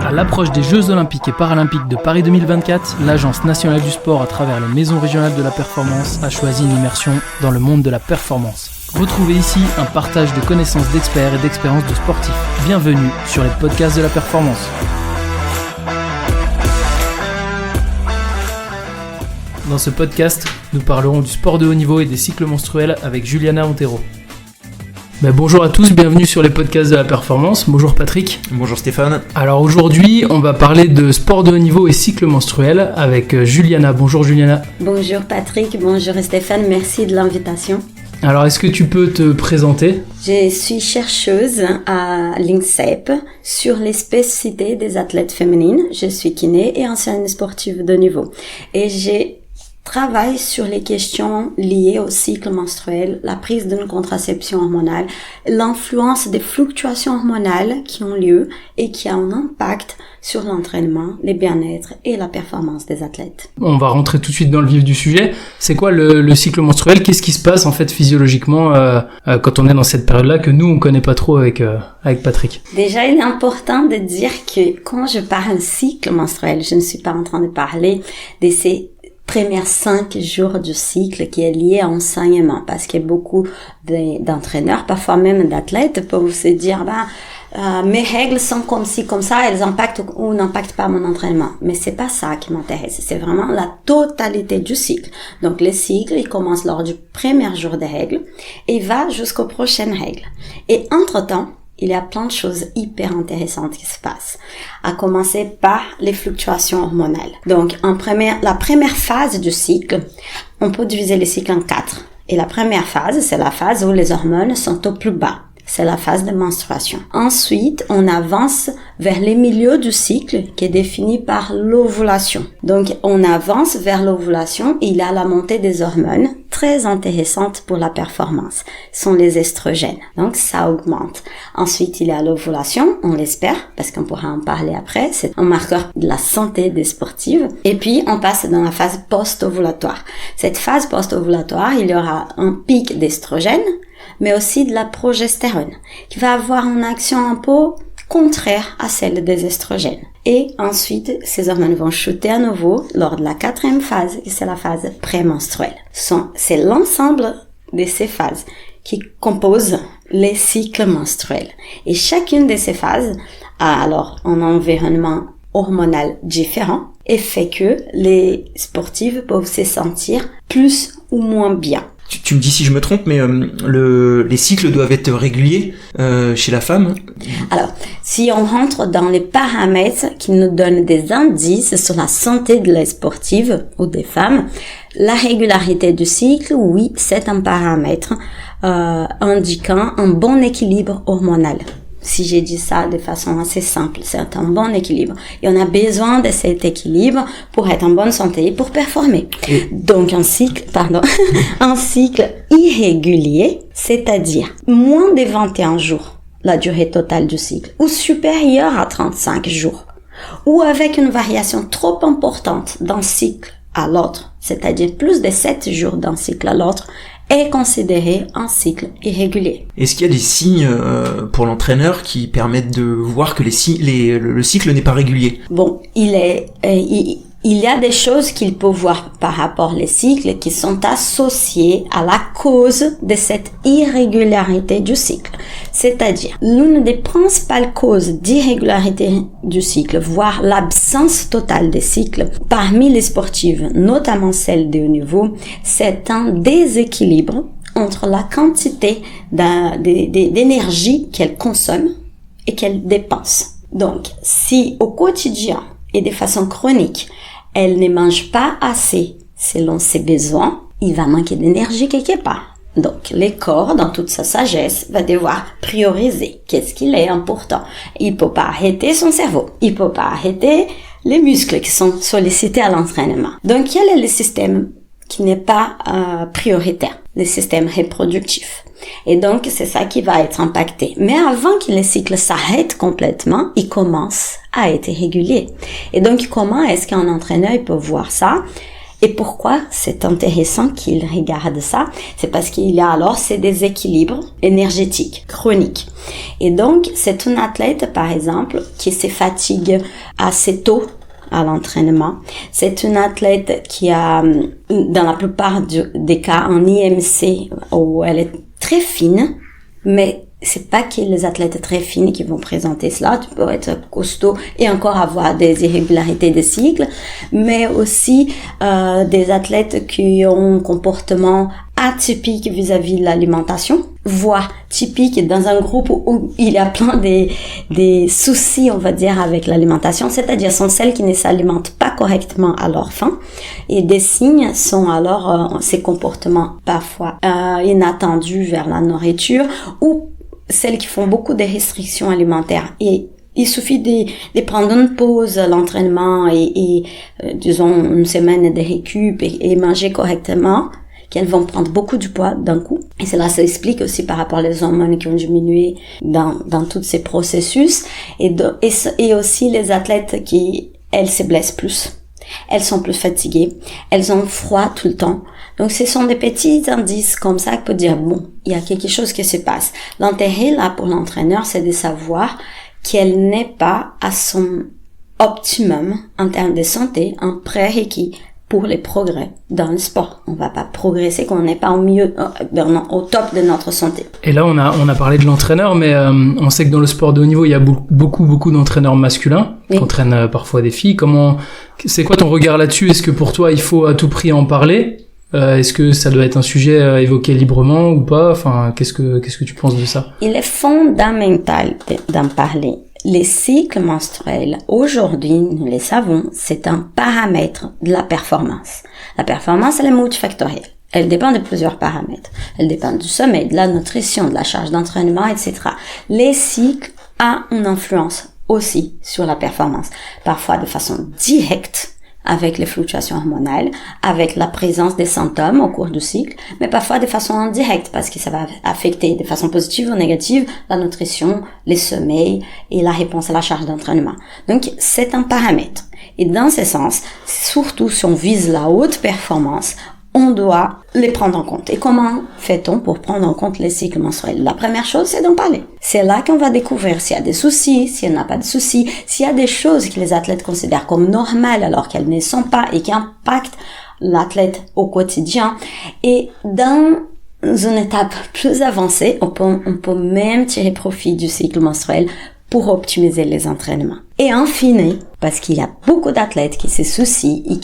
À l'approche des Jeux Olympiques et Paralympiques de Paris 2024, l'Agence nationale du sport, à travers les maisons régionales de la performance, a choisi une immersion dans le monde de la performance. Retrouvez ici un partage de connaissances d'experts et d'expériences de sportifs. Bienvenue sur les podcasts de la performance. Dans ce podcast, nous parlerons du sport de haut niveau et des cycles menstruels avec Juliana Montero. Bonjour à tous, bienvenue sur les podcasts de la performance. Bonjour Patrick. Bonjour Stéphane. Alors aujourd'hui, on va parler de sport de haut niveau et cycle menstruel avec Juliana. Bonjour Juliana. Bonjour Patrick, bonjour Stéphane, merci de l'invitation. Alors est-ce que tu peux te présenter ? Je suis chercheuse à l'INSEP sur les spécificités des athlètes féminines. Je suis kiné et ancienne sportive de niveau. Et j'ai travaille sur les questions liées au cycle menstruel, la prise d'une contraception hormonale, l'influence des fluctuations hormonales qui ont lieu et qui a un impact sur l'entraînement, le bien-être et la performance des athlètes. On va rentrer tout de suite dans le vif du sujet. C'est quoi le cycle menstruel ? Qu'est-ce qui se passe en fait physiologiquement quand on est dans cette période-là que nous on connaît pas trop avec Patrick ? Déjà, il est important de dire que quand je parle cycle menstruel, je ne suis pas en train de parler de ces premières 5 jours du cycle qui est lié à l'enseignement, parce que beaucoup d'entraîneurs, parfois même d'athlètes, peuvent se dire mes règles sont comme ci, comme ça, elles impactent ou n'impactent pas mon entraînement. Mais c'est pas ça qui m'intéresse, c'est vraiment la totalité du cycle. Donc le cycle, il commence lors du premier jour des règles et va jusqu'aux prochaines règles. Et entre-temps, il y a plein de choses hyper intéressantes qui se passent. À commencer par les fluctuations hormonales. Donc, la première phase du cycle, on peut diviser le cycle en 4. Et la première phase, c'est la phase où les hormones sont au plus bas. C'est la phase de menstruation. Ensuite, on avance vers les milieux du cycle qui est défini par l'ovulation. Donc, on avance vers l'ovulation et il y a la montée des hormones très intéressante pour la performance. Ce sont les estrogènes. Donc, ça augmente. Ensuite, il y a l'ovulation, on l'espère, parce qu'on pourra en parler après. C'est un marqueur de la santé des sportives. Et puis, on passe dans la phase post-ovulatoire. Cette phase post-ovulatoire, il y aura un pic d'estrogène, mais aussi de la progestérone, qui va avoir une action un peu contraire à celle des estrogènes. Et ensuite, ces hormones vont chuter à nouveau lors de la 4e phase, et c'est la phase prémenstruelle. C'est l'ensemble de ces phases qui composent les cycles menstruels. Et chacune de ces phases a alors un environnement hormonal différent et fait que les sportives peuvent se sentir plus ou moins bien. Tu me dis si je me trompe, mais les cycles doivent être réguliers chez la femme. Alors, si on rentre dans les paramètres qui nous donnent des indices sur la santé de la sportive ou des femmes, la régularité du cycle, oui, c'est un paramètre indiquant un bon équilibre hormonal. Si j'ai dit ça de façon assez simple, c'est un bon équilibre. Et on a besoin de cet équilibre pour être en bonne santé et pour performer. Donc un cycle irrégulier, c'est-à-dire moins de 21 jours, la durée totale du cycle, ou supérieure à 35 jours, ou avec une variation trop importante d'un cycle à l'autre, c'est-à-dire plus de 7 jours d'un cycle à l'autre, est considéré un cycle irrégulier. Est-ce qu'il y a des signes pour l'entraîneur qui permettent de voir que le cycle n'est pas régulier ? Bon, il y a des choses qu'il peut voir par rapport aux cycles qui sont associées à la cause de cette irrégularité du cycle. C'est-à-dire, l'une des principales causes d'irrégularité du cycle, voire l'absence totale des cycles, parmi les sportives, notamment celles de haut niveau, c'est un déséquilibre entre la quantité d'énergie qu'elles consomment et qu'elles dépensent. Donc, si au quotidien et de façon chronique, elle ne mange pas assez selon ses besoins, il va manquer d'énergie quelque part. Donc, le corps, dans toute sa sagesse, va devoir prioriser qu'est-ce qu'il est important. Il peut pas arrêter son cerveau. Il peut pas arrêter les muscles qui sont sollicités à l'entraînement. Donc, quel est le système qui n'est pas prioritaire? Le système reproductif. Et donc, c'est ça qui va être impacté. Mais avant que le cycle s'arrête complètement, il commence à être régulier. Et donc, comment est-ce qu'un entraîneur peut voir ça? Et pourquoi c'est intéressant qu'il regarde ça? C'est parce qu'il y a alors ces déséquilibres énergétiques chroniques. Et donc, c'est un athlète, par exemple, qui se fatigue assez tôt à l'entraînement. C'est une athlète qui a, dans la plupart des cas, un IMC où elle est très fine, mais c'est pas que les athlètes très fines qui vont présenter cela. Tu peux être costaud et encore avoir des irrégularités de cycle, mais aussi des athlètes qui ont un comportement atypique vis-à-vis de l'alimentation, voire typique dans un groupe où il y a plein des soucis, on va dire, avec l'alimentation, c'est-à-dire sont celles qui ne s'alimentent pas correctement à leur faim, et des signes sont alors ces comportements parfois inattendus vers la nourriture, ou celles qui font beaucoup de restrictions alimentaires. Et il suffit de prendre une pause à l'entraînement et disons une semaine de récup et manger correctement, qu'elles vont prendre beaucoup du poids d'un coup. Et cela s'explique aussi par rapport aux hormones qui ont diminué dans tous ces processus. Et aussi les athlètes qui, elles, se blessent plus. Elles sont plus fatiguées. Elles ont froid tout le temps. Donc, ce sont des petits indices comme ça qu'on peut dire, bon, il y a quelque chose qui se passe. L'intérêt, là, pour l'entraîneur, c'est de savoir qu'elle n'est pas à son optimum en termes de santé, un prérequis pour les progrès dans le sport. On va pas progresser quand on n'est pas au top de notre santé. Et là, on a parlé de l'entraîneur, mais on sait que dans le sport de haut niveau, il y a beaucoup d'entraîneurs masculins qui entraînent parfois des filles. C'est quoi ton regard là-dessus? Est-ce que pour toi, il faut à tout prix en parler? Est-ce que ça doit être un sujet évoqué librement ou pas? Enfin, qu'est-ce que tu penses de ça? Il est fondamental d'en parler. Les cycles menstruels, aujourd'hui, nous les savons, c'est un paramètre de la performance. La performance, elle est multifactorielle. Elle dépend de plusieurs paramètres. Elle dépend du sommeil, de la nutrition, de la charge d'entraînement, etc. Les cycles ont une influence aussi sur la performance. Parfois de façon directe, avec les fluctuations hormonales, avec la présence des symptômes au cours du cycle, mais parfois de façon indirecte, parce que ça va affecter de façon positive ou négative la nutrition, les sommeils et la réponse à la charge d'entraînement. Donc, c'est un paramètre. Et dans ce sens, surtout si on vise la haute performance, on doit les prendre en compte. Et comment fait-on pour prendre en compte les cycles menstruels? La première chose, c'est d'en parler. C'est là qu'on va découvrir s'il y a des soucis, s'il n'y a pas de soucis, s'il y a des choses que les athlètes considèrent comme normales alors qu'elles ne sont pas et qui impactent l'athlète au quotidien. Et dans une étape plus avancée, on peut même tirer profit du cycle menstruel pour optimiser les entraînements. Et en fine, parce qu'il y a beaucoup d'athlètes qui se soucient et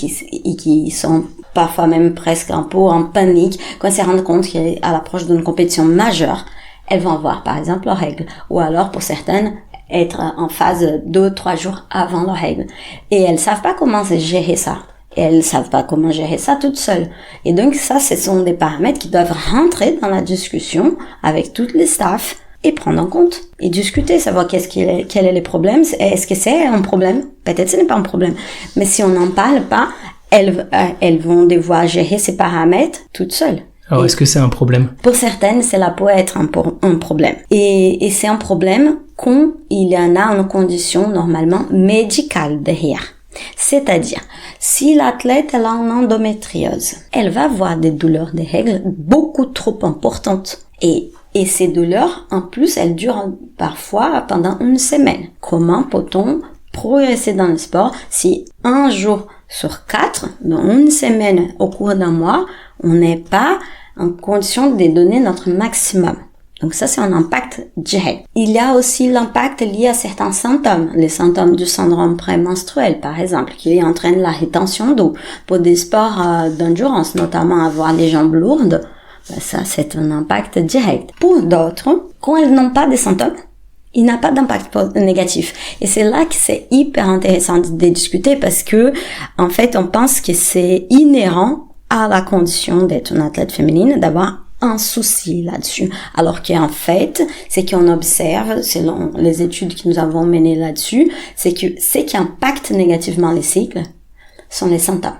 qui sont parfois même presque un peu en panique quand elles se rendent compte qu'à l'approche d'une compétition majeure, elles vont avoir par exemple leurs règles, ou alors pour certaines être en phase 2-3 jours avant leurs règles. Et elles savent pas comment gérer ça. Et elles savent pas comment gérer ça toutes seules. Et donc ça, ce sont des paramètres qui doivent rentrer dans la discussion avec toutes les staffs et prendre en compte et discuter, savoir quels sont les problèmes. Est-ce que c'est un problème? Peut-être ce n'est pas un problème. Mais si on n'en parle pas, elles vont devoir gérer ces paramètres toutes seules. Alors, est-ce que c'est un problème? Pour certaines, cela peut être un problème. Et c'est un problème quand il y en a une condition normalement médicale derrière. C'est-à-dire, si l'athlète elle a une endométriose, elle va avoir des douleurs des règles beaucoup trop importantes. Et ces douleurs, en plus, elles durent parfois pendant une semaine. Comment peut-on progresser dans le sport si un jour sur 4, dans une semaine au cours d'un mois, on n'est pas en condition de donner notre maximum? Donc ça, c'est un impact direct. Il y a aussi l'impact lié à certains symptômes. Les symptômes du syndrome prémenstruel, par exemple, qui entraînent la rétention d'eau. Pour des sports d'endurance, notamment avoir les jambes lourdes, ça, c'est un impact direct. Pour d'autres, quand elles n'ont pas de symptômes, il n'a pas d'impact négatif. Et c'est là que c'est hyper intéressant de discuter parce que, en fait, on pense que c'est inhérent à la condition d'être une athlète féminine, d'avoir un souci là-dessus. Alors qu'en fait, c'est qu'on observe, selon les études que nous avons menées là-dessus, c'est que ce qui impacte négativement les cycles sont les symptômes.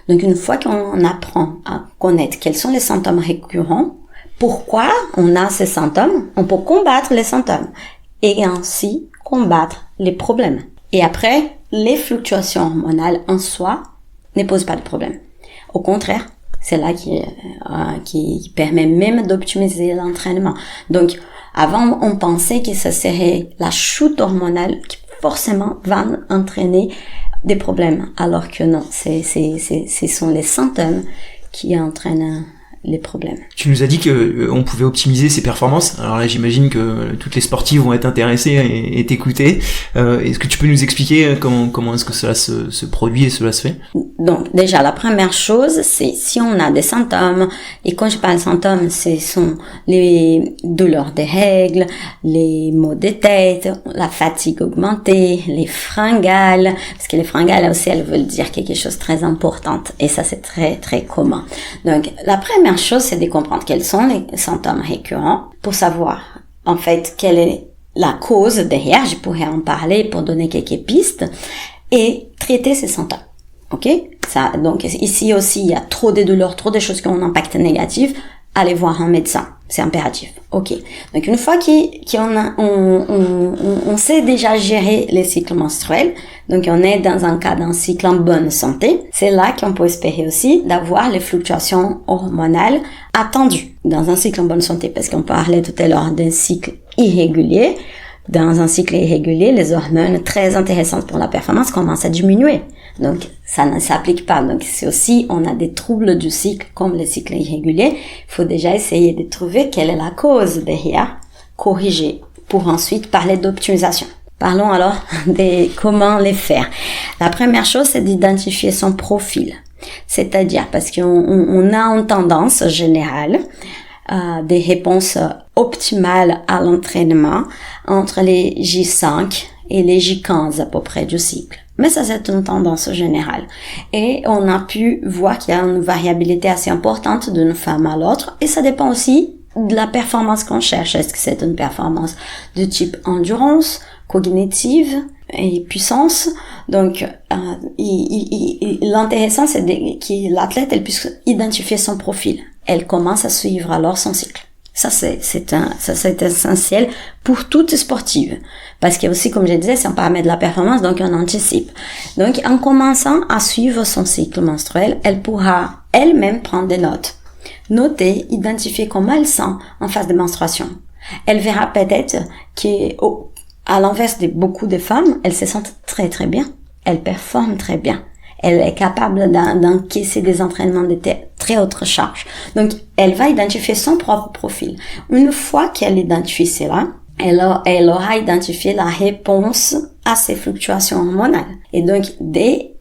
Donc, une fois qu'on apprend à connaître quels sont les symptômes récurrents, pourquoi on a ces symptômes, on peut combattre les symptômes et ainsi combattre les problèmes. Et après, les fluctuations hormonales en soi ne posent pas de problème. Au contraire, c'est là qui permet même d'optimiser l'entraînement. Donc, avant, on pensait que ce serait la chute hormonale qui forcément va entraîner des problèmes, alors que non, ce sont les symptômes qui entraînent les problèmes. Tu nous as dit que on pouvait optimiser ses performances. Alors là, j'imagine que toutes les sportives vont être intéressées et t'écouter. Est-ce que tu peux nous expliquer comment est-ce que cela se produit et cela se fait? Donc déjà, la première chose, c'est si on a des symptômes, et quand je parle de symptômes, ce sont les douleurs des règles, les maux de tête, la fatigue augmentée, les fringales, parce que les fringales aussi, elles veulent dire quelque chose de très important, et ça c'est très très commun. Donc la première chose, c'est de comprendre quels sont les symptômes récurrents pour savoir, en fait, quelle est la cause derrière. Je pourrais en parler pour donner quelques pistes et traiter ces symptômes. Ok? Ça, donc, ici aussi, il y a trop de douleurs, trop de choses qui ont un impact négatif. Allez voir un médecin. C'est impératif. Ok. Donc, une fois on sait déjà gérer les cycles menstruels, donc on est dans un cas d'un cycle en bonne santé, c'est là qu'on peut espérer aussi d'avoir les fluctuations hormonales attendues dans un cycle en bonne santé, parce qu'on parlait tout à l'heure d'un cycle irrégulier. Dans un cycle irrégulier, les hormones très intéressantes pour la performance commencent à diminuer. Donc, ça ne s'applique pas. Donc, c'est aussi, on a des troubles du cycle, comme les cycles irréguliers. Il faut déjà essayer de trouver quelle est la cause derrière, corriger, pour ensuite parler d'optimisation. Parlons alors de comment les faire. La première chose, c'est d'identifier son profil. C'est-à-dire, parce qu'on a une tendance générale, des réponses optimales à l'entraînement entre les J5 et les J15 à peu près du cycle. Mais ça, c'est une tendance générale. Et on a pu voir qu'il y a une variabilité assez importante d'une femme à l'autre. Et ça dépend aussi de la performance qu'on cherche. Est-ce que c'est une performance de type endurance, cognitive et puissance? Donc, l'intéressant, c'est que l'athlète, elle puisse identifier son profil. Elle commence à suivre alors son cycle. Ça, c'est essentiel pour toute sportive. Parce que aussi, comme je disais, c'est un paramètre de la performance, donc on anticipe. Donc, en commençant à suivre son cycle menstruel, elle pourra elle-même prendre des notes. Noter, identifier comment elle sent en phase de menstruation. Elle verra peut-être qu'à l'inverse de beaucoup de femmes, elles se sentent très très bien. Elles performent très bien. Elle est capable d'encaisser des entraînements de très haute charge. Donc, elle va identifier son propre profil. Une fois qu'elle identifie cela, elle aura identifié la réponse à ces fluctuations hormonales. Et donc, dès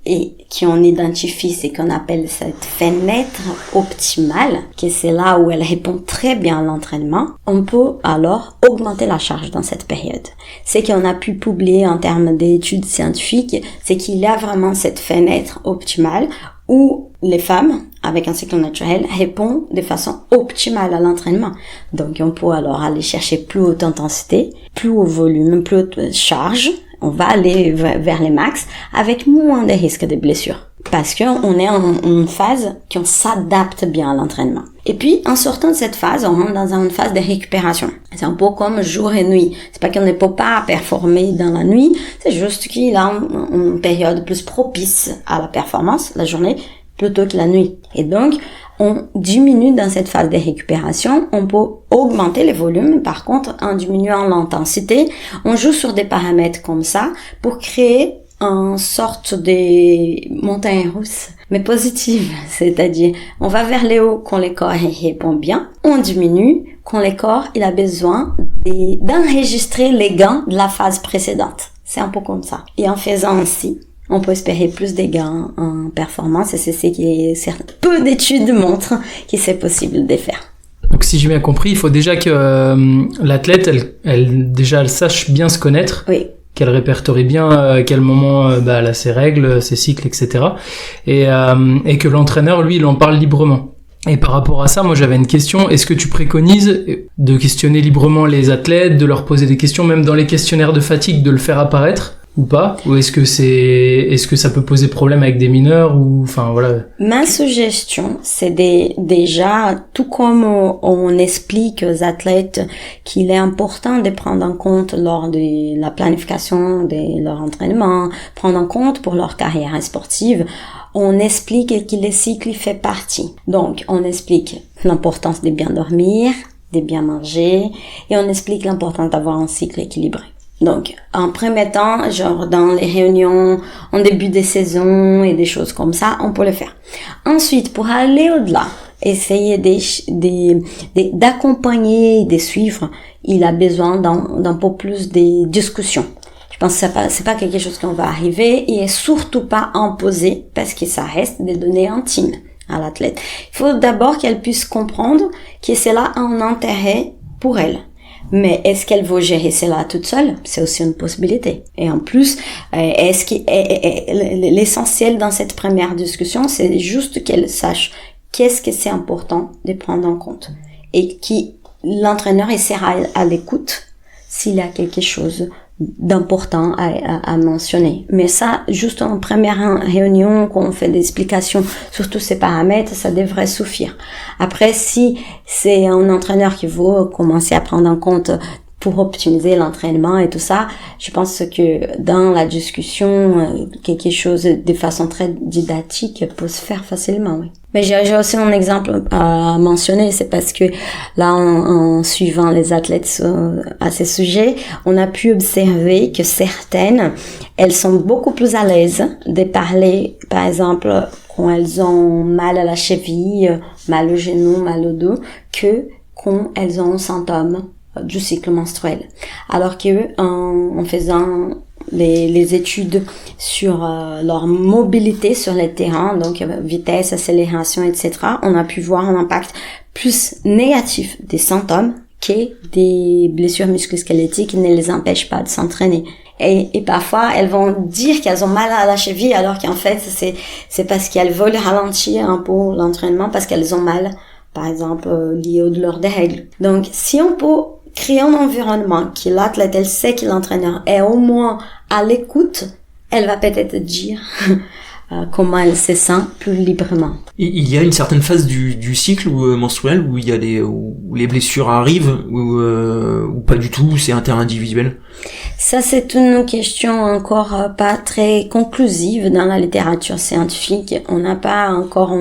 qu'on identifie ce qu'on appelle cette fenêtre optimale, que c'est là où elle répond très bien à l'entraînement, on peut alors augmenter la charge dans cette période. Ce qu'on a pu publier en termes d'études scientifiques, c'est qu'il y a vraiment cette fenêtre optimale où les femmes, avec un cycle naturel, répondent de façon optimale à l'entraînement. Donc, on peut alors aller chercher plus haute intensité, plus haut volume, plus haute charge. On va aller vers les max avec moins de risques de blessures. Parce qu'on est en une phase qu'on s'adapte bien à l'entraînement. Et puis, en sortant de cette phase, on rentre dans une phase de récupération. C'est un peu comme jour et nuit. C'est pas qu'on ne peut pas performer dans la nuit, c'est juste qu'il a une période plus propice à la performance, la journée, plutôt que la nuit. Et donc, on diminue dans cette phase de récupération, on peut augmenter les volumes, par contre, en diminuant l'intensité, on joue sur des paramètres comme ça pour créer une sorte de montagne russe, mais positive, c'est-à-dire, on va vers le haut quand le corps répond bien, on diminue quand le corps, il a besoin d'enregistrer les gains de la phase précédente. C'est un peu comme ça. Et en faisant ainsi, on peut espérer plus de gains en performance et c'est ce qui peu d'études montrent que c'est possible de faire. Donc si j'ai bien compris, il faut déjà que l'athlète, elle sache bien se connaître, oui, qu'elle répertorie bien à quel moment elle a ses règles, ses cycles, etc. Et que l'entraîneur, lui, il en parle librement. Et par rapport à ça, moi j'avais une question. Est-ce que tu préconises de questionner librement les athlètes, de leur poser des questions, même dans les questionnaires de fatigue, de le faire apparaître ou pas? Ou est-ce que ça peut poser problème avec des mineurs ou enfin voilà. Ma suggestion, c'est déjà tout comme on explique aux athlètes qu'il est important de prendre en compte lors de la planification de leur entraînement, prendre en compte pour leur carrière sportive, on explique que le cycle fait partie. Donc, on explique l'importance de bien dormir, de bien manger, et on explique l'importance d'avoir un cycle équilibré. Donc, en premier temps, genre dans les réunions en début de saison et des choses comme ça, on peut le faire. Ensuite, pour aller au-delà, essayer d'accompagner, de suivre, il a besoin d'un peu plus de discussions. Je pense que c'est pas quelque chose qu'on va arriver et surtout pas imposer parce que ça reste des données intimes à l'athlète. Il faut d'abord qu'elle puisse comprendre que c'est là un intérêt pour elle. Mais est-ce qu'elle va gérer cela toute seule? C'est aussi une possibilité. Et en plus, est-ce que l'essentiel dans cette première discussion, c'est juste qu'elle sache qu'est-ce que c'est important de prendre en compte et qui l'entraîneur essaiera à l'écoute s'il y a quelque chose d'important à mentionner. Mais ça, juste en première réunion, quand on fait des explications sur tous ces paramètres, ça devrait suffire. Après, si c'est un entraîneur qui veut commencer à prendre en compte pour optimiser l'entraînement et tout ça, je pense que dans la discussion, quelque chose de façon très didactique peut se faire facilement, oui. Mais j'ai aussi un exemple à mentionner, c'est parce que là, en suivant les athlètes à ce sujet, on a pu observer que certaines, elles sont beaucoup plus à l'aise de parler, par exemple, quand elles ont mal à la cheville, mal au genou, mal au dos, que quand elles ont un symptôme du cycle menstruel. Alors que en faisant les études sur leur mobilité sur les terrains, donc vitesse, accélération, etc., on a pu voir un impact plus négatif des symptômes que des blessures musculosquelettiques qui ne les empêchent pas de s'entraîner. Et parfois, elles vont dire qu'elles ont mal à la cheville, alors qu'en fait, c'est parce qu'elles veulent ralentir un peu l'entraînement, parce qu'elles ont mal, par exemple, lié aux douleurs des règles. Donc, si on peut créer un environnement qui l'athlète, elle sait que l'entraîneur est au moins à l'écoute, elle va peut-être dire comment elle se sent plus librement. Il y a une certaine phase du cycle menstruel où il y a où les blessures arrivent ou pas du tout, c'est interindividuel. Ça, c'est une question encore pas très conclusive dans la littérature scientifique. On n'a pas encore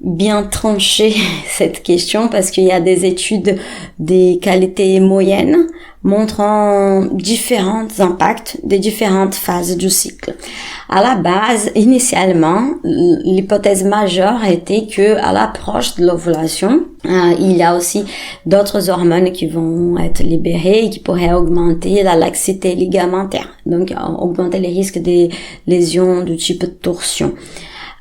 bien tranché cette question parce qu'il y a des études des qualités moyennes montrant différents impacts des différentes phases du cycle. À la base, initialement, l'hypothèse majeure était que à l'approche de l'ovulation, il y a aussi d'autres hormones qui vont être libérées et qui pourraient augmenter la laxité ligamentaire, donc augmenter les risques des lésions du type de torsion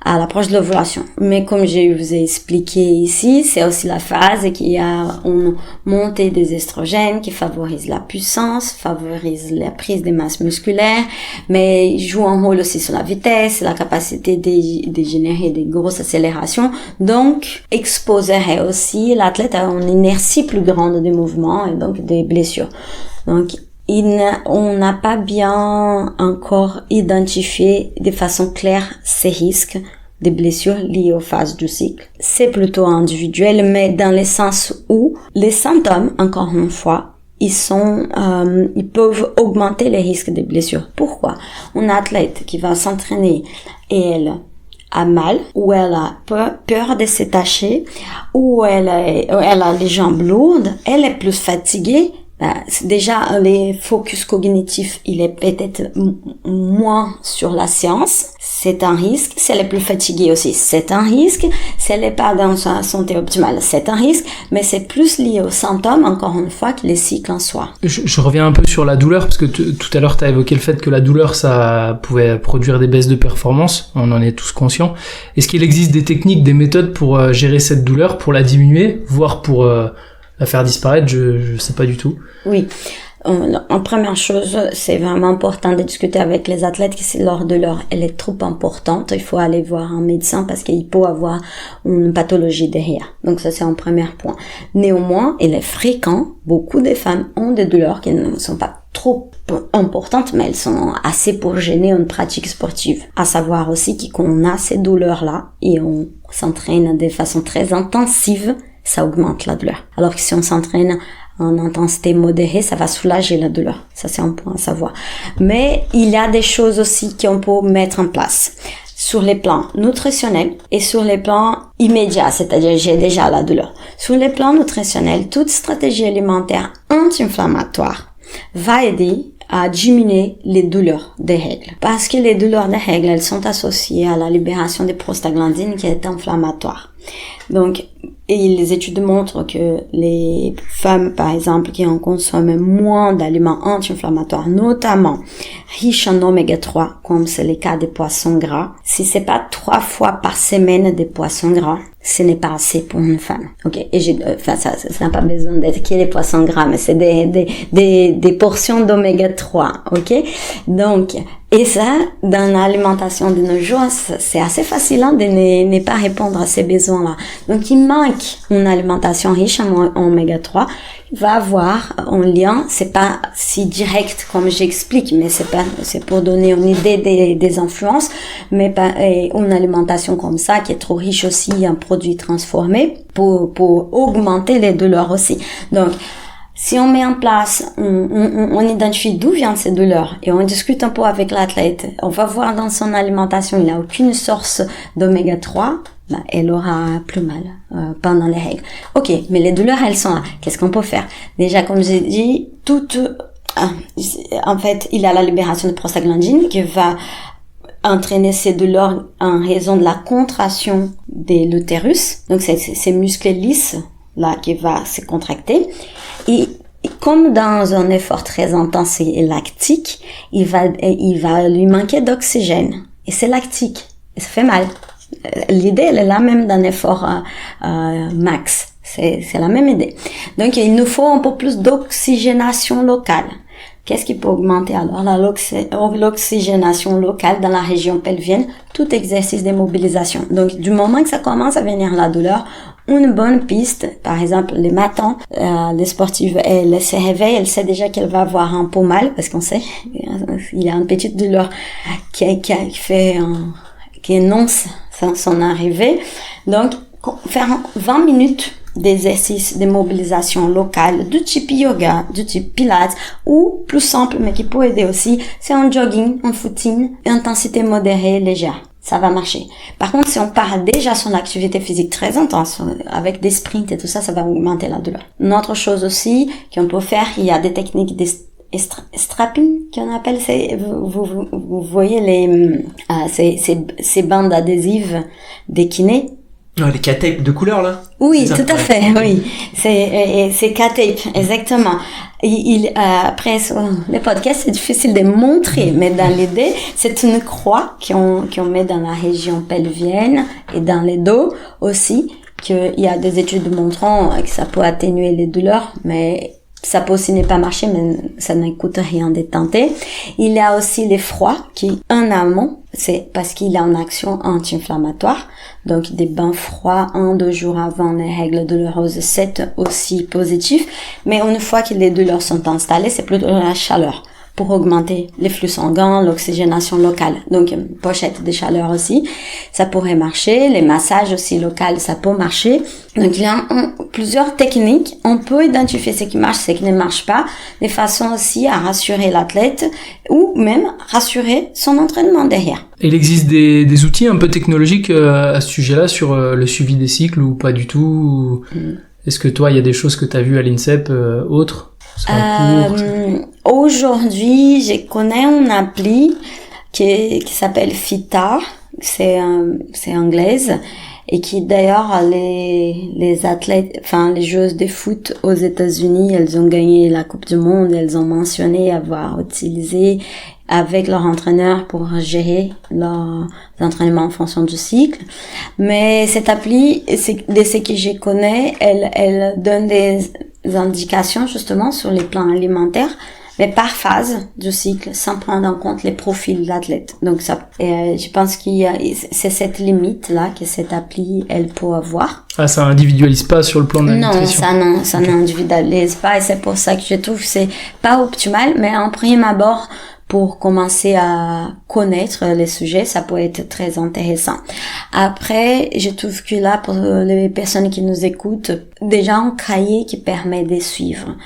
à l'approche de l'ovulation. Mais comme je vous ai expliqué ici, c'est aussi la phase qui a une montée des estrogènes qui favorise la puissance, favorise la prise des masses musculaires, mais joue un rôle aussi sur la vitesse, la capacité de générer des grosses accélérations, donc exposerait aussi l'athlète à une inertie plus grande des mouvements et donc des blessures. Donc on n'a pas bien encore identifié de façon claire ces risques des blessures liées aux phases du cycle. C'est plutôt individuel, mais dans le sens où les symptômes, encore une fois, ils peuvent augmenter les risques des blessures. Pourquoi? Une athlète qui va s'entraîner et elle a mal, ou elle a peur de se tâcher, ou elle a les jambes lourdes, elle est plus fatiguée, déjà les focus cognitifs il est peut-être moins sur la science, c'est un risque. Si elle est plus fatiguée aussi, c'est un risque. Si elle n'est pas dans sa santé optimale, c'est un risque, mais c'est plus lié aux symptômes, encore une fois, que les cycles en soi. Je reviens un peu sur la douleur, parce que tout à l'heure tu as évoqué le fait que la douleur ça pouvait produire des baisses de performance, on en est tous conscients. Est-ce qu'il existe des techniques, des méthodes pour gérer cette douleur, pour la diminuer, voire pour la faire disparaître? Je sais pas du tout. Oui. En première chose, c'est vraiment important de discuter avec les athlètes que si leur douleur elle est trop importante, il faut aller voir un médecin parce qu'il peut avoir une pathologie derrière. Donc ça c'est un premier point. Néanmoins, il est fréquent, beaucoup de femmes ont des douleurs qui ne sont pas trop importantes, mais elles sont assez pour gêner une pratique sportive. À savoir aussi qu'on a ces douleurs-là et on s'entraîne de façon très intensive, ça augmente la douleur. Alors que si on s'entraîne en intensité modérée, ça va soulager la douleur. Ça, c'est un point à savoir. Mais il y a des choses aussi qu'on peut mettre en place. sur les plans nutritionnels et sur les plans immédiats, c'est-à-dire j'ai déjà la douleur. Sur les plans nutritionnels, toute stratégie alimentaire anti-inflammatoire va aider à diminuer les douleurs des règles. Parce que les douleurs des règles, elles sont associées à la libération des prostaglandines qui est inflammatoire. Donc, et les études montrent que les femmes, par exemple, qui en consomment moins d'aliments anti-inflammatoires, notamment riches en oméga 3, comme c'est le cas des poissons gras, si c'est pas 3 fois par semaine des poissons gras, ce n'est pas assez pour une femme. Ok, et ça n'a pas besoin d'être qui les poissons gras, mais c'est des portions d'oméga 3. Ok, donc et ça, dans l'alimentation de nos jours, c'est assez facile de ne pas répondre à ces besoins-là. Donc, il manque une alimentation riche en oméga 3. Il va avoir un lien, c'est pas si direct comme j'explique, mais c'est pour donner une idée des influences, mais pas une alimentation comme ça qui est trop riche aussi en produits transformés pour augmenter les douleurs aussi. Donc, si on met en place, on identifie d'où viennent ces douleurs et on discute un peu avec l'athlète, on va voir dans son alimentation, il n'a aucune source d'oméga 3, bah, elle aura plus mal pendant les règles. Ok, mais les douleurs, elles sont là. Qu'est-ce qu'on peut faire? Déjà, comme j'ai dit, en fait, il y a la libération de prostaglandine qui va entraîner ces douleurs en raison de la contraction de l'utérus. Donc, c'est ces muscles lisses là qui va se contracter. Et comme dans un effort très intense et lactique, il va lui manquer d'oxygène. Et c'est lactique. Et ça fait mal. L'idée, elle est là même d'un effort max. C'est la même idée. Donc, il nous faut un peu plus d'oxygénation locale. Qu'est-ce qui peut augmenter alors? L'oxygénation locale dans la région pelvienne, tout exercice de mobilisation. Donc, du moment que ça commence à venir la douleur, une bonne piste, par exemple, les matins, les sportives, elle se réveille, elle sait déjà qu'elle va avoir un peu mal, parce qu'on sait, il y a une petite douleur qui énonce son arrivée. Donc, faire 20 minutes d'exercice de mobilisation locale du type yoga, du type pilates ou plus simple mais qui peut aider aussi, c'est un jogging, un footing, intensité modérée, légère. Ça va marcher. Par contre, si on part déjà sur une activité physique très intense, avec des sprints et tout ça, ça va augmenter la douleur. Une autre chose aussi qu'on peut faire, il y a des techniques de strapping qu'on appelle, vous voyez ces bandes adhésives des kinés. Ah, les K-tape de couleur, là? Oui, tout à fait, oui. C'est K-tape, exactement. Après, sur les podcasts, c'est difficile de montrer, mais dans l'idée, c'est une croix qu'on met dans la région pelvienne et dans les dos aussi, qu'il y a des études montrant que ça peut atténuer les douleurs, mais ça peut aussi ne pas marcher, mais ça ne coûte rien de tenter. Il y a aussi les froids qui, en amont, c'est parce qu'il a une action anti-inflammatoire. Donc, des bains froids 1-2 jours avant les règles douloureuses, c'est aussi positif. Mais une fois que les douleurs sont installées, c'est plutôt la chaleur pour augmenter les flux sanguins, l'oxygénation locale. Donc, une pochette de chaleur aussi, ça pourrait marcher. Les massages aussi locaux, ça peut marcher. Donc, il y a plusieurs techniques. On peut identifier ce qui marche, ce qui ne marche pas, de façon aussi à rassurer l'athlète ou même rassurer son entraînement derrière. Il existe des outils un peu technologiques à ce sujet-là sur le suivi des cycles ou pas du tout? Est-ce que toi, il y a des choses que tu as vues à l'INSEP autres? Aujourd'hui, je connais une appli qui s'appelle Fita, c'est anglaise, et qui d'ailleurs les athlètes, enfin les joueuses de foot aux États-Unis, elles ont gagné la Coupe du Monde, elles ont mentionné avoir utilisé avec leur entraîneur pour gérer leurs entraînements en fonction du cycle. Mais cette appli, de ce que je connais, elle donne des indications justement sur les plans alimentaires, mais par phase du cycle, sans prendre en compte les profils de l'athlète. Donc ça, je pense c'est cette limite là que cette appli elle peut avoir. Ah, ça individualise pas sur le plan de la nutrition. Non, ça n'individualise pas, et c'est pour ça que je trouve que c'est pas optimal, mais en prime abord, pour commencer à connaître les sujets, ça peut être très intéressant. Après, je trouve que là, pour les personnes qui nous écoutent, déjà un cahier qui permet de suivre.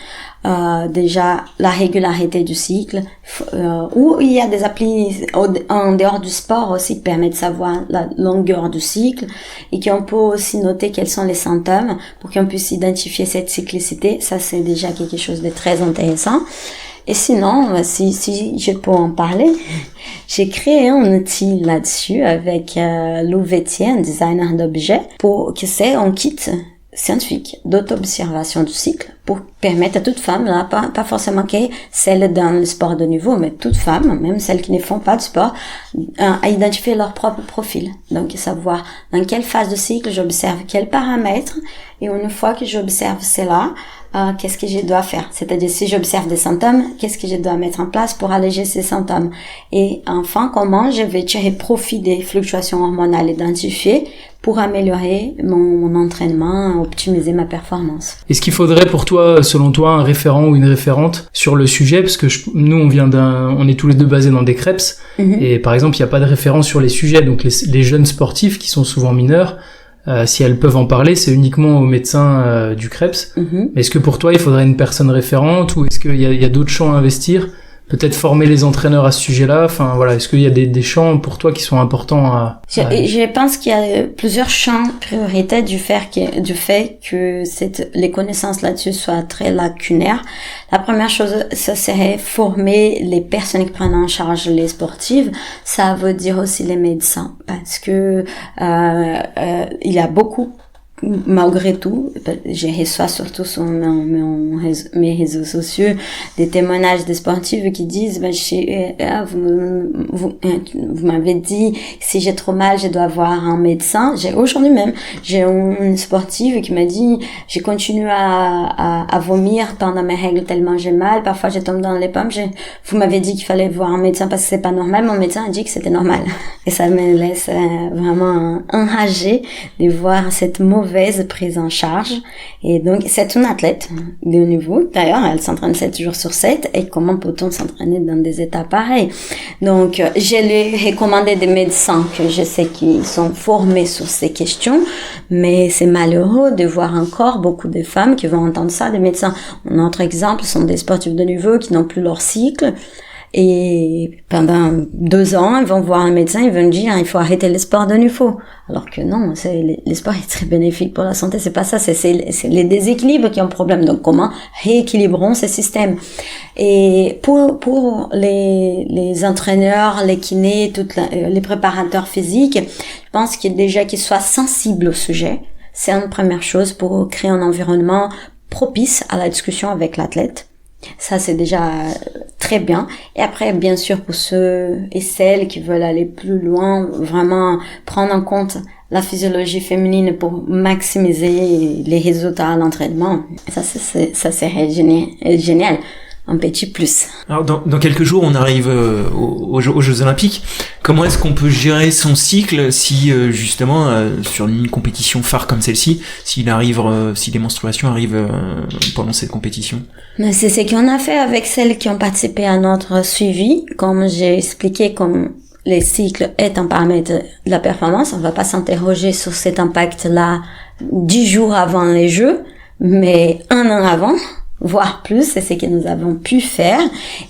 déjà la régularité du cycle, ou il y a des applis en dehors du sport aussi qui permettent de savoir la longueur du cycle et qu'on peut aussi noter quels sont les symptômes pour qu'on puisse identifier cette cyclicité. Ça, c'est déjà quelque chose de très intéressant. Et sinon, si je peux en parler, j'ai créé un outil là-dessus avec Lou Vettier, un designer d'objets, pour que c'est un kit scientifique d'auto-observation du cycle pour permettre à toute femme, là, pas forcément que celles dans le sport de niveau, mais toute femme, même celles qui ne font pas de sport, à identifier leur propre profil. Donc, savoir dans quelle phase de cycle j'observe quels paramètres, et une fois que j'observe cela, qu'est-ce que je dois faire? C'est-à-dire, si j'observe des symptômes, qu'est-ce que je dois mettre en place pour alléger ces symptômes? Et enfin, comment je vais tirer profit des fluctuations hormonales identifiées pour améliorer mon entraînement, optimiser ma performance. Est-ce qu'il faudrait pour toi, selon toi, un référent ou une référente sur le sujet? Parce que nous, on est tous les deux basés dans des CREPS, et par exemple, il n'y a pas de référent sur les sujets. Donc les jeunes sportifs qui sont souvent mineurs, si elles peuvent en parler, c'est uniquement aux médecins du CREPS. Mais est-ce que pour toi, il faudrait une personne référente, ou est-ce qu'il y a d'autres champs à investir? Peut-être former les entraîneurs à ce sujet-là. Enfin voilà, est-ce qu'il y a des champs pour toi qui sont importants à... Je pense qu'il y a plusieurs champs prioritaires du fait que les connaissances là-dessus soient très lacunaires. La première chose, ça serait former les personnes qui prennent en charge les sportives. Ça veut dire aussi les médecins, parce que il y a beaucoup, malgré tout, je reçois surtout sur mes réseaux sociaux des témoignages des sportifs qui disent vous m'avez dit que si j'ai trop mal je dois voir un médecin. Aujourd'hui même j'ai une sportive qui m'a dit je continue à vomir pendant mes règles tellement j'ai mal, parfois je tombe dans les pommes, vous m'avez dit qu'il fallait voir un médecin parce que c'est pas normal, mon médecin a dit que c'était normal, et ça me laisse vraiment enragée de voir cette mauvaise prise en charge. Et donc c'est une athlète de haut niveau, d'ailleurs elle s'entraîne 7 jours sur 7, et comment peut-on s'entraîner dans des états pareils? Donc je lui recommandé des médecins que je sais qu'ils sont formés sur ces questions, mais c'est malheureux de voir encore beaucoup de femmes qui vont entendre ça des médecins. Un autre exemple sont des sportifs de niveau qui n'ont plus leur cycle, et pendant 2 ans, ils vont voir un médecin, ils vont dire il faut arrêter le sport de niveau. Alors que non, le sport est très bénéfique pour la santé, c'est pas ça, c'est les déséquilibres qui ont problème. Donc comment rééquilibrons ces systèmes? Et pour les entraîneurs, les kinés, les préparateurs physiques, je pense qu'il déjà qu'ils soient sensibles au sujet. C'est une première chose pour créer un environnement propice à la discussion avec l'athlète. Ça, c'est déjà très bien. Et après, bien sûr, pour ceux et celles qui veulent aller plus loin, vraiment prendre en compte la physiologie féminine pour maximiser les résultats à l'entraînement, ça serait génial. Un petit plus. Alors dans quelques jours on arrive aux Jeux Olympiques. Comment est-ce qu'on peut gérer son cycle si justement sur une compétition phare comme celle-ci, si les menstruations arrivent pendant cette compétition? Mais c'est ce qu'on a fait avec celles qui ont participé à notre suivi. Comme j'ai expliqué, comme les cycles est un paramètre de la performance, on va pas s'interroger sur cet impact-là 10 jours avant les Jeux, mais 1 an avant, voire plus. C'est ce que nous avons pu faire,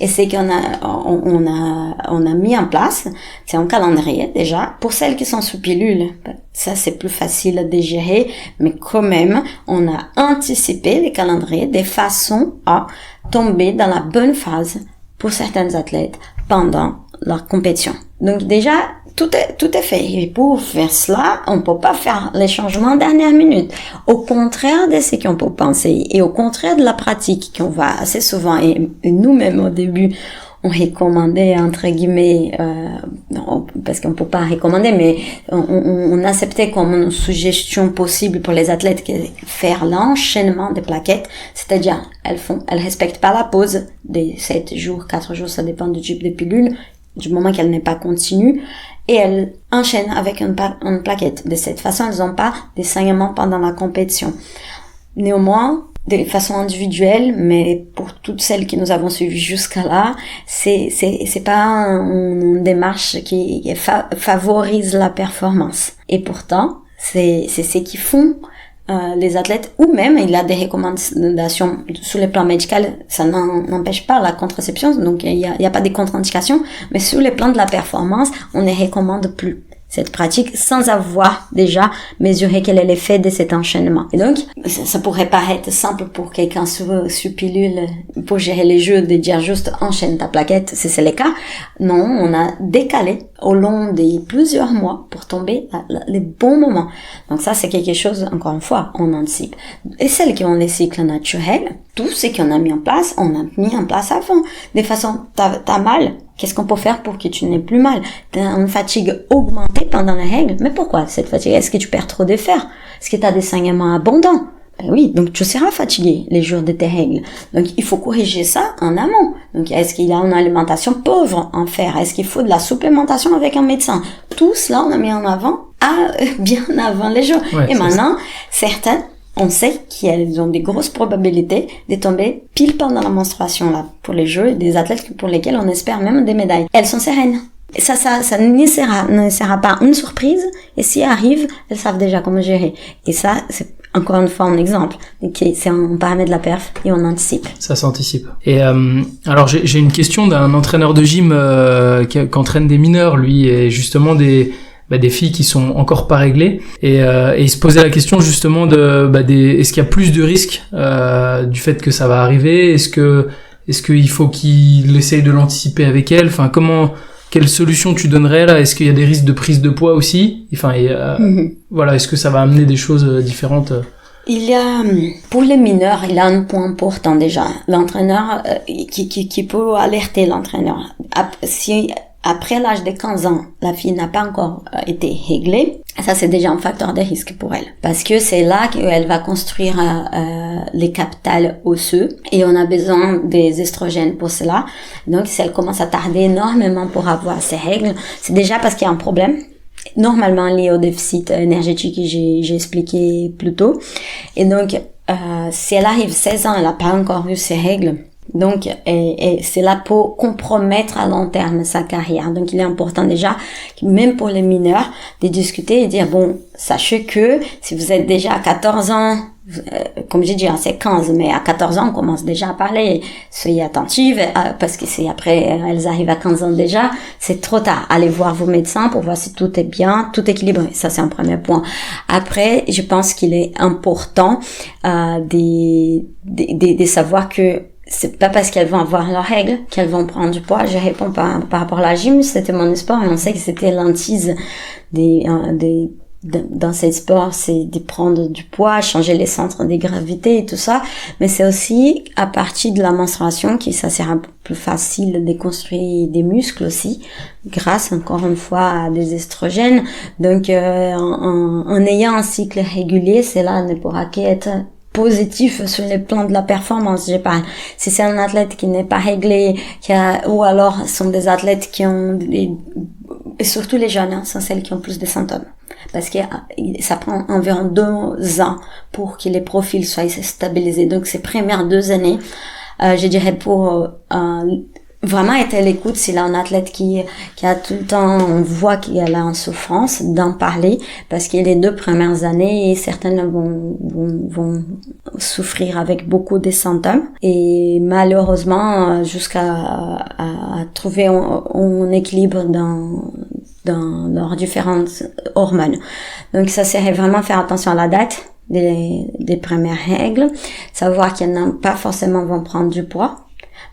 et c'est qu'on a mis en place. C'est un calendrier déjà pour celles qui sont sous pilule. Ça, c'est plus facile à digérer, mais quand même, on a anticipé les calendriers de façon à tomber dans la bonne phase pour certaines athlètes pendant leur compétition. Donc déjà, tout est fait. Et pour faire cela, on peut pas faire les changements en dernière minute. Au contraire de ce qu'on peut penser, et au contraire de la pratique qu'on va assez souvent, et nous-mêmes au début, on recommandait, entre guillemets, parce qu'on peut pas recommander, mais on acceptait comme une suggestion possible pour les athlètes que faire l'enchaînement des plaquettes, c'est-à-dire elles respectent pas la pause des 7 jours, 4 jours, ça dépend du type de pilule, du moment qu'elle n'est pas continue, et elles enchaînent avec une plaquette. De cette façon, elles n'ont pas des saignements pendant la compétition. Néanmoins, de façon individuelle, mais pour toutes celles que nous avons suivies jusqu'à là, c'est pas une démarche qui favorise la performance. Et pourtant, c'est ce qui font les athlètes, ou même il y a des recommandations sur le plan médical, ça n'empêche pas la contraception, donc il y a pas de contre-indications, mais sur le plan de la performance, on ne recommande plus cette pratique sans avoir déjà mesuré quel est l'effet de cet enchaînement. Et donc, ça pourrait paraître simple pour quelqu'un sous pilule pour gérer les jeux de dire juste enchaîne ta plaquette, si c'est le cas. Non, on a décalé au long des plusieurs mois pour tomber les bons moments. Donc ça, c'est quelque chose, encore une fois, on anticipe. Et celles qui ont les cycles naturels, tout ce qu'on a mis en place, on a mis en place avant. De façon, t'as mal. Qu'est-ce qu'on peut faire pour que tu n'aies plus mal? T'as une fatigue augmentée pendant les règles. Mais pourquoi cette fatigue? Est-ce que tu perds trop de fer? Est-ce que tu as des saignements abondants? Ben oui, donc tu seras fatigué les jours de tes règles. Donc il faut corriger ça en amont. Donc est-ce qu'il y a une alimentation pauvre en fer? Est-ce qu'il faut de la supplémentation avec un médecin? Tout cela on a mis en avant bien avant les jours. Ouais, et maintenant, certaines, on sait qu'elles ont des grosses probabilités de tomber pile pendant la menstruation là, pour les jeux, des athlètes pour lesquels on espère même des médailles. Elles sont sereines. Et ça ne sera pas une surprise, et si arrive, elles savent déjà comment gérer. Et ça, c'est encore une fois un exemple. Okay, c'est un paramètre de la perf, et on anticipe. Ça s'anticipe. Et alors j'ai une question d'un entraîneur de gym qui entraîne des mineurs, lui, et justement des filles qui sont encore pas réglées, et il se posait la question justement est-ce qu'il y a plus de risques du fait que ça va arriver, est-ce qu'il faut qu'il essaye de l'anticiper avec elle, enfin quelle solution tu donnerais là? Est-ce qu'il y a des risques de prise de poids aussi? Enfin voilà, est-ce que ça va amener des choses différentes? Il y a, pour les mineurs, il y a un point important déjà. L'entraîneur, qui peut alerter l'entraîneur. Si après l'âge de 15 ans, la fille n'a pas encore été réglée, ça c'est déjà un facteur de risque pour elle. Parce que c'est là qu'elle va construire les capitales osseux, et on a besoin des estrogènes pour cela. Donc si elle commence à tarder énormément pour avoir ses règles, c'est déjà parce qu'il y a un problème, normalement lié au déficit énergétique que j'ai expliqué plus tôt. Et donc, si elle arrive 16 ans, elle n'a pas encore eu ses règles, donc et c'est là pour compromettre à long terme sa carrière. Donc il est important déjà, même pour les mineurs, de discuter et dire bon, sachez que si vous êtes déjà à 14 ans, comme j'ai dit, c'est 15, mais à 14 ans on commence déjà à parler, soyez attentives, parce que c'est après elles arrivent à 15 ans déjà, c'est trop tard. Allez voir vos médecins pour voir si tout est bien, tout équilibré. Ça c'est un premier point. Après, je pense qu'il est important de savoir que c'est pas parce qu'elles vont avoir leurs règles qu'elles vont prendre du poids. Je réponds par rapport à la gym, c'était mon sport, et on sait que c'était l'hantise dans ces sports, c'est de prendre du poids, changer les centres de gravité et tout ça. Mais c'est aussi à partir de la menstruation que ça sera plus facile de construire des muscles aussi, grâce encore une fois à des estrogènes. Donc, en ayant un cycle régulier, cela ne pourra qu'être positif sur le plan de la performance, je parle. Si c'est un athlète qui n'est pas réglé, ou alors sont des athlètes qui ont et surtout les jeunes, sont celles qui ont plus de symptômes. Parce que ça prend environ 2 ans pour que les profils soient stabilisés. Donc ces premières 2 années, je dirais pour vraiment être à l'écoute, s'il a un athlète qui a tout le temps, on voit qu'il est en souffrance, d'en parler, parce que les 2 premières années, certaines vont souffrir avec beaucoup de symptômes, et malheureusement, jusqu'à trouver un équilibre dans leurs différentes hormones. Donc ça serait vraiment faire attention à la date des premières règles, savoir qu'elles n'ont pas forcément vont prendre du poids.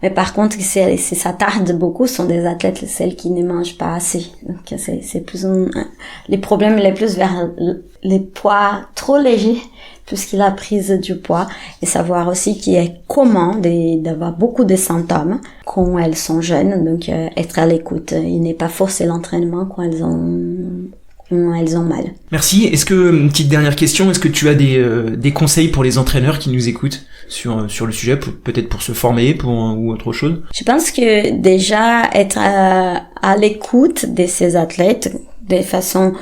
Mais par contre, si ça tarde beaucoup, sont des athlètes, celles qui ne mangent pas assez. Donc, c'est plus les problèmes les plus vers les poids trop légers, puisqu'il a prise du poids, et savoir aussi qu'il est commun d'avoir beaucoup de symptômes quand elles sont jeunes. Donc, être à l'écoute. Il n'est pas forcé l'entraînement quand elles ont mal. Merci. Est-ce que, une petite dernière question, est-ce que tu as des conseils pour les entraîneurs qui nous écoutent sur le sujet, peut-être pour se former, ou autre chose? Je pense que déjà être à l'écoute de ces athlètes de façon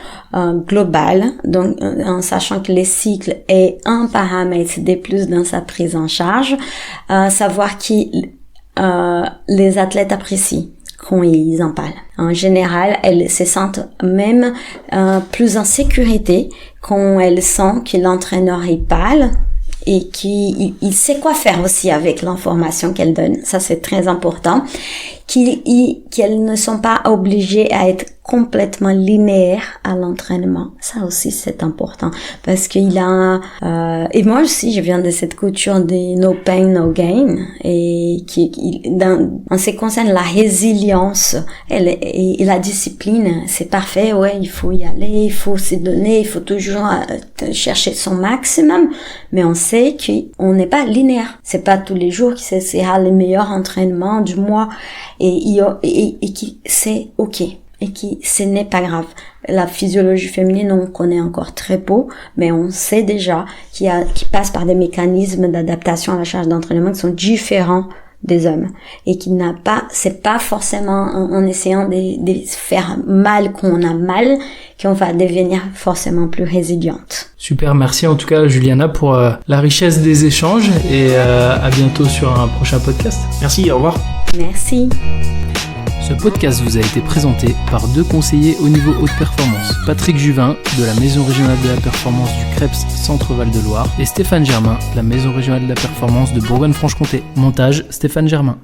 globale, donc en sachant que les cycles est un paramètre de plus dans sa prise en charge, savoir qui les athlètes apprécient. quand ils en parlent. En général, elles se sentent même plus en sécurité quand elles sentent que l'entraîneur y parle et qu'il sait quoi faire aussi avec l'information qu'elle donne. Ça, c'est très important. Qu'elles ne sont pas obligées à être complètement linéaires à l'entraînement. Ça aussi, c'est important. Parce qu'il a... et moi aussi, je viens de cette culture de no pain, no gain. Et en ce qui concerne la résilience et la discipline, c'est parfait. Ouais, il faut y aller, il faut se donner, il faut toujours chercher son maximum. Mais on sait qu'on n'est pas linéaire. C'est pas tous les jours que ce sera le meilleur entraînement du mois. Et qui c'est ok. Et qui ce n'est pas grave. La physiologie féminine, on connaît encore très peu, mais on sait déjà qu'il passe par des mécanismes d'adaptation à la charge d'entraînement qui sont différents des hommes et qui c'est pas forcément en essayant de faire mal qu'on a mal qu'on va devenir forcément plus résiliente. Super, merci en tout cas Juliana pour la richesse des échanges et à bientôt sur un prochain podcast. Merci, au revoir. Merci. Ce podcast vous a été présenté par 2 conseillers au niveau haute performance, Patrick Juvin de la Maison Régionale de la Performance du CREPS Centre-Val de Loire et Stéphane Germain de la Maison Régionale de la Performance de Bourgogne-Franche-Comté. Montage Stéphane Germain.